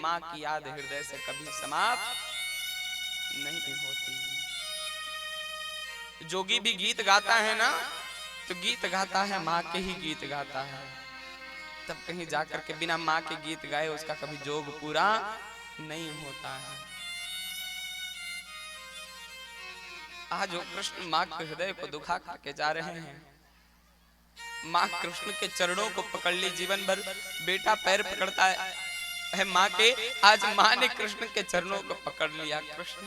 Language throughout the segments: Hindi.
माँ की याद हृदय से कभी समाप्त नहीं होती। जोगी भी गीत गाता है ना, तो गीत गाता है माँ के ही गीत गाता है, तब कहीं जाकर के बिना माँ के गीत गाए उसका कभी जोग पूरा नहीं होता है। आज वो कृष्ण माँ के हृदय को दुखा करके जा रहे हैं। माँ कृष्ण के चरणों को पकड़ ली, जीवन भर बेटा पैर पकड़ता है माँ के, आज माँ ने कृष्ण के चरणों को पकड़ लिया। कृष्ण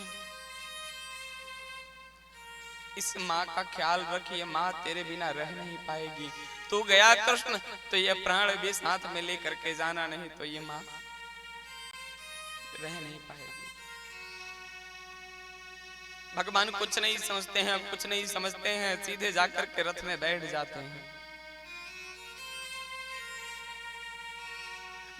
इस माँ का ख्याल रखिए, माँ तेरे बिना रह नहीं पाएगी। तू गया कृष्ण तो ये प्राण भी साथ में लेकर के जाना, नहीं तो ये माँ रह नहीं पाएगी। भगवान कुछ नहीं समझते हैं, कुछ नहीं समझते हैं, सीधे जाकर के रथ में बैठ जाते हैं।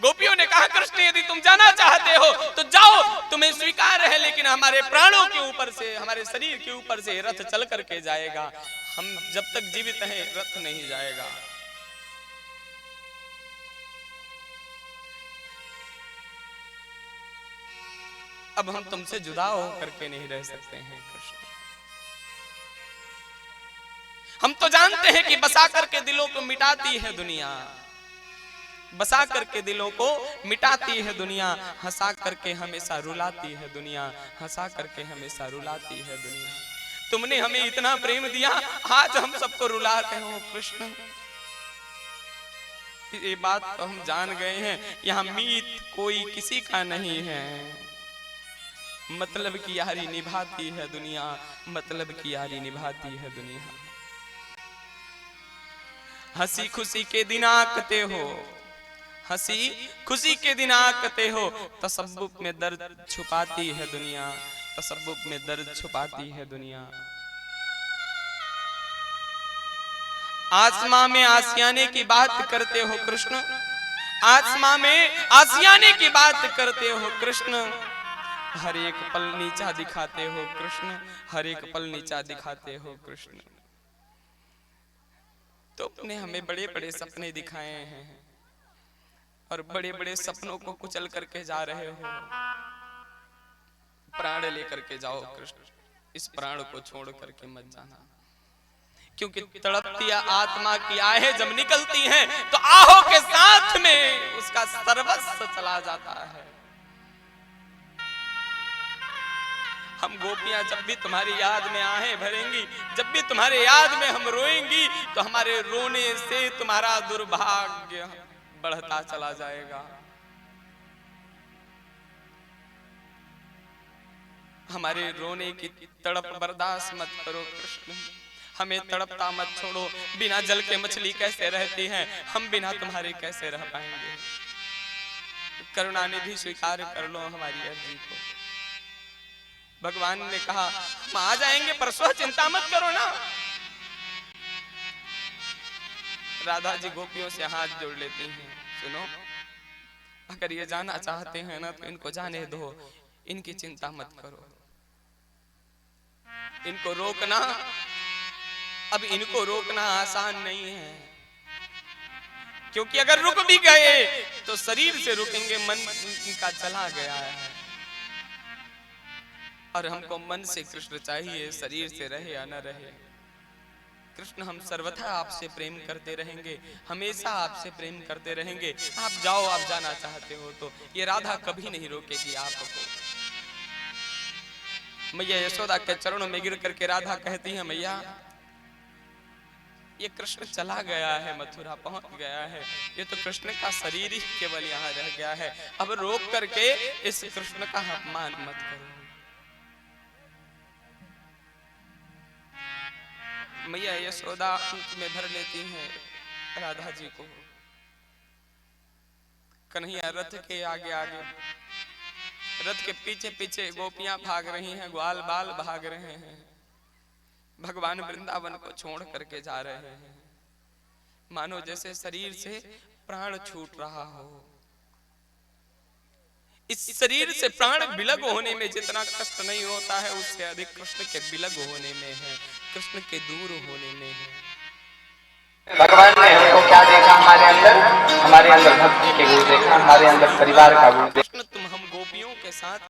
गोपियों ने कहा कृष्ण यदि तुम जाना चाहते हो तो जाओ, तुम्हें स्वीकार है, लेकिन हमारे प्राणों के ऊपर से, हमारे शरीर के ऊपर से रथ चल करके जाएगा। हम जब तक जीवित हैं रथ नहीं जाएगा। अब हम तुमसे जुदा होकर के नहीं रह सकते हैं कृष्ण। हम तो जानते हैं कि बसा करके दिलों को मिटाती है दुनिया, बसा करके दिलों को मिटाती है दुनिया, हंसा करके हमेशा रुलाती है दुनिया, हंसा करके हमेशा रुलाती है दुनिया। तुमने हमें इतना प्रेम दिया, आज हम सबको रुला रहे हो कृष्ण। ये बात तो हम जान गए हैं, यहाँ मीत कोई किसी का नहीं है। मतलब की यारी निभाती है दुनिया, मतलब की यारी निभाती है दुनिया। हंसी खुशी के दिन आकते हो, हंसी खुशी के दिन आकते हो, तसब्बुब में दर्द छुपाती है दुनिया, तसब्बुब में दर्द छुपाती है दुनिया। आसमां में आसियाने की बात करते हो कृष्ण, आसमां में आसियाने की बात करते हो कृष्ण, हर एक पल नीचा दिखाते हो कृष्ण, हर एक पल नीचा दिखाते हो कृष्ण। तो अपने हमें बड़े बड़े सपने दिखाए हैं और बड़े बड़े सपनों को कुचल करके जा रहे हो। प्राण लेकर के जाओ कृष्ण, इस प्राण को छोड़ करके मत जाना, क्योंकि तड़पती आत्मा की आहें जब निकलती हैं तो आहों के साथ में उसका सर्वस्व चला जाता है। हम गोपियां जब भी तुम्हारी याद में आहें भरेंगी, जब भी तुम्हारे याद में हम रोएंगी, तो हमारे रोने से तुम्हारा दुर्भाग्य बढ़ता चला जाएगा। हमारे रोने की तड़प बर्दाश्त मत करो कृष्ण, हमें तड़पता मत छोड़ो। बिना जल के मछली कैसे रहती है, हम बिना तुम्हारे कैसे रह पाएंगे। करुणा निधि स्वीकार कर लो हमारी अर्जी को। भगवान ने कहा हम आ जाएंगे, पर स्व चिंता मत करो ना। राधा जी गोपियों से हाथ जोड़ लेती हैं, सुनो अगर ये जाना चाहते हैं ना तो इनको जाने दो, इनकी चिंता मत करो। इनको रोकना, अब इनको रोकना आसान नहीं है, क्योंकि अगर रुक भी गए तो शरीर से रुकेंगे, मन इनका चला गया है। और हमको मन से कृष्ण चाहिए, शरीर से रहे या न रहे। कृष्ण हम सर्वथा आपसे प्रेम करते रहेंगे, हमेशा आपसे प्रेम करते रहेंगे। आप जाओ, आप जाना चाहते हो तो ये राधा कभी नहीं रोकेगी आपको। मैया यशोदा के चरणों में गिर करके राधा कहती है, मैया ये कृष्ण चला गया है, मथुरा पहुंच गया है, ये तो कृष्ण का शरीर ही केवल यहाँ रह गया है। अब रोक करके इस कृष्ण का अपमान मत करो। मैया यशोदा अंत में भर लेती हैं राधा जी को। कन्हैया रथ के आगे आगे, रथ के पीछे पीछे गोपियां भाग रही हैं, ग्वाल बाल भाग रहे हैं। भगवान वृंदावन को छोड़ करके जा रहे हैं, मानो जैसे शरीर से प्राण छूट रहा हो। इस शरीर से प्राण विलग होने में जितना कष्ट नहीं होता है, उससे अधिक कृष्ण के विलग होने में है, कृष्ण के दूर होने में है। भगवान ने हमको क्या देखा, हमारे अंदर भक्ति के गुण देखा, हमारे अंदर परिवार का गुण देखा। कृष्ण तुम के साथ